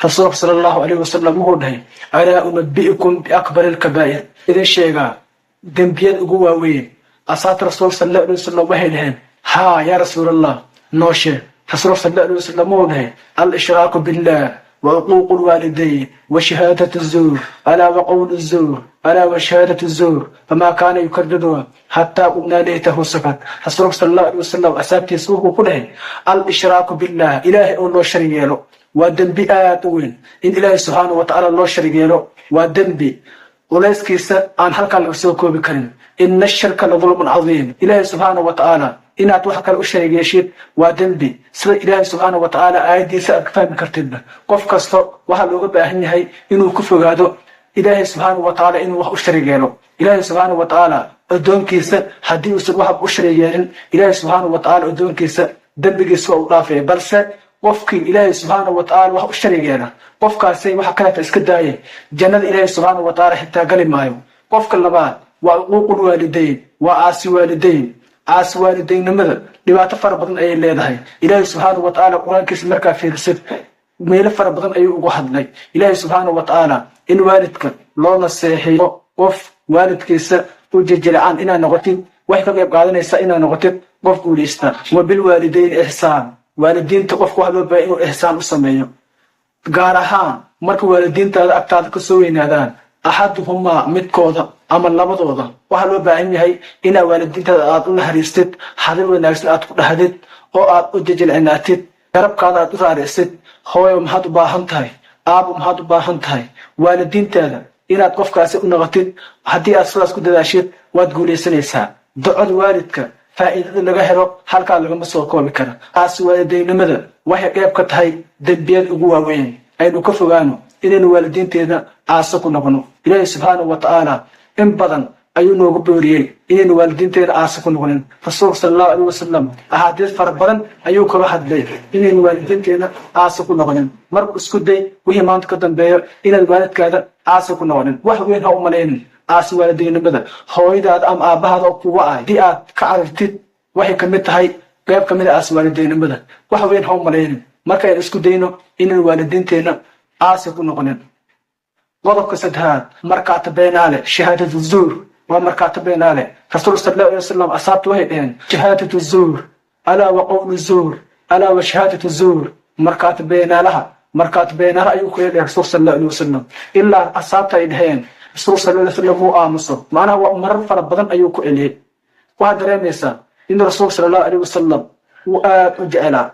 رسول صلى الله عليه وسلم وهو ألا أنبئكم بأكبر الكبائر إذا شيئا دنبيان أقوى وين أصات رسول صلى الله عليه وسلم وهي ها يا رسول الله نوشي رسول صلى الله عليه وسلم وهو الإشراك بالله وعقوق الوالدين وشهادة الزور ألا وقول الزور ألا وشهادة الزور فما كان يكررها حتى قلنا ليته سكت رسول صلى الله عليه وسلم أسابتي سوق كله الإشراك بالله إلهي الله شريك له ودنبي آتوين إن إلهي سبحانه وتعالى الله شريك له ودنبي وليس كيسا عن حلقة الأسوكو بكرين إن الشرك لظلم عظيم إلهي سبحانه وتعالى إن أتوحك الأشريك يشيد ودنبي سر إلهي سبحانه وتعالى آيدي سأكفام كرتبنا قف كستو وحل أغبى هنهي إنه كفر هذا إلهي سبحانه وتعالى إنه وح أشريك له إلهي سبحانه وتعالى أدون كيسا حدي وسر وحب أشريك إلهي سبحانه وتعالى أدون كيسا دنبي كيسا ورافع بلسة qofkii ilaahay subhanahu wa ta'ala wax u sharigeena qofkaasay waxa kale iska daayay jannada ilaahay subhanahu wa ta'ala xitaa gali maayo qofka labaad waa uquuqul waalideyn waa aasi waalideynimada dhibaato fara badan ay leedahay ilaahay subhanahu wa ta'ala quraankiisa markaa fiirsid meel fara badan ayuu ugu hadlay ilaahay subhanahu wa ta'ala in waalidka loo naseexiyo qof waalidkiisa u jilcaan inaa noqotid wax ka qayb qaadanaysa inaa noqotid qof guuleysta wa bil waalideyn ihsaan waalidiinta qofku waxa loo baahan inuu ihsaan u sameeyo gaar ahaan marka waalidiintaada agtaada ka soo weynaadaan axaduhuma midkooda ama labadooda waxa loo baahan yahay inaa waalidiintaada aad u naxariistid hadal wanaagsan aad ku dhahdid oo aad u jilcinaatid garabkaada aad u raarisid hooyo maxaad u baahan tahay aabo maxaad u baahan tahay waalidiintaada inaad qofkaasi u noqotid haddii aad sidaas ku dadaashid waad guuleysanaysaa ducada waalidka faa'iidada laga helo halka laga soo koobi karo aas waalideynimada waxay qayb ka tahay dambiyada ugu waaweyn aynu ka fogaano inaynu waalidiinteena aasa ku noqono ilaahay subhanahu wa ta'ala in badan ayuu noogu booriyay inaynu waalidiinteena aasa ku noqonin rasuulka sallallahu alayhi wasallam ahadiis far badan ayuu kala hadlay inaynu waalidiinteena aasa ku noqonin marka isku day wixii maanta ka dambeeyo inaad waalidkaada aasa ku noqonin wax weyn ha u malaynin aasi waalideynimada hooyadaada ama aabahaada oo kuwa ah hadii aad ka carartid waxay ka mid tahay qayb ka mid ah aasi waalideynimada wax weyn ha u malaynin marka ay isku dayno inaan waalidiinteena aasi ku noqonin qodobka saddexaad markaata beenaale shahaadatu zuur waa markaata beenaale rasuul sallallahu alayhi wasallam asaabtu waxay dhaheen shahaadatu zuur ala wa qawlu zuur ala wa shahaadatu zuur markaata beenaalaha ayuu ku leeyahay rasuul sallallahu alayhi wasallam ilaa asaabta ay dhaheen rasuul sallallahu alayhi wasallam uu aamuso macnaha waa marar fara badan ayuu ku celiyay waxa dareemaysaa in rasuul sallallahu alayhi wasallam uu aad u jeclaa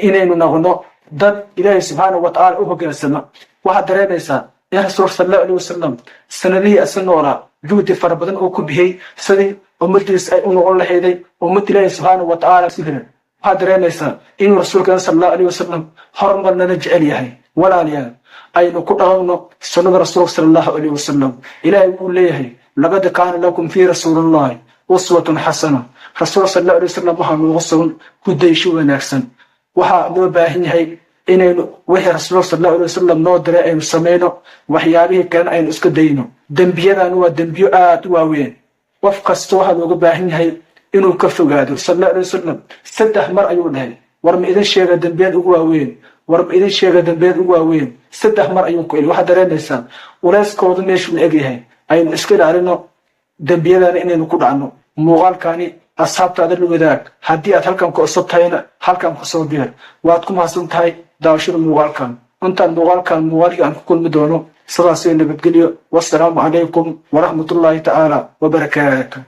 inaynu noqono dad ilaahay subhanahu wa ta'ala u hoggaansama waxa dareemaysaa in rasuul sallallahu alayhi wasallam sanadihii asnoora juhdi fara badan oo ku bixiyay sidii ummadiis ay u noqon lahayd ummad ilaahay subhanahu wa ta'ala sidii waxa dareemaysaa in rasuulka sallallahu alayhi wasallam hormarna jecel yahay walaaliyaal aynu ku dhaqanno sunnada rasuulka sallallahu alayhi wasallam ilaahay uu leeyahay laqad kaana lakum fi rasuulillahi uswatun hasana rasuul sallallahu alayhi wasallam waxa uu sugan ku daysho wanaagsan waxa loo baahan yahay inaynu wixii rasuul sallallahu alayhi wasallam noo diray aynu sameeyno waxyaabihii kale aynu iska dayno dambiyadan waa dambiyo aad u waaweyn qof kasta waxa looga baahan yahay inuu ka fogaado sallallahu alayhi wasallam saddex mar ayuu dhahay war ma idin sheega dambiyada ugu waaweyn saddex mar ayuu ku waxa dareemaysaa uleyskooda meeshu la egyahay aynu iska ilaalino dambiyadan inaynu ku dhacno muuqaalkani asxaabtaada la wadaag haddii aad halkan ku cusub tahayna halkan ku soo biir waad ku mahadsan tahay daawashada muuqaalkan intaan muuqaalkii aan ku kulmi doono sidaas nabadgelyo wassalaamu calaykum waraxmatullaahi tacaala wabarakaatuh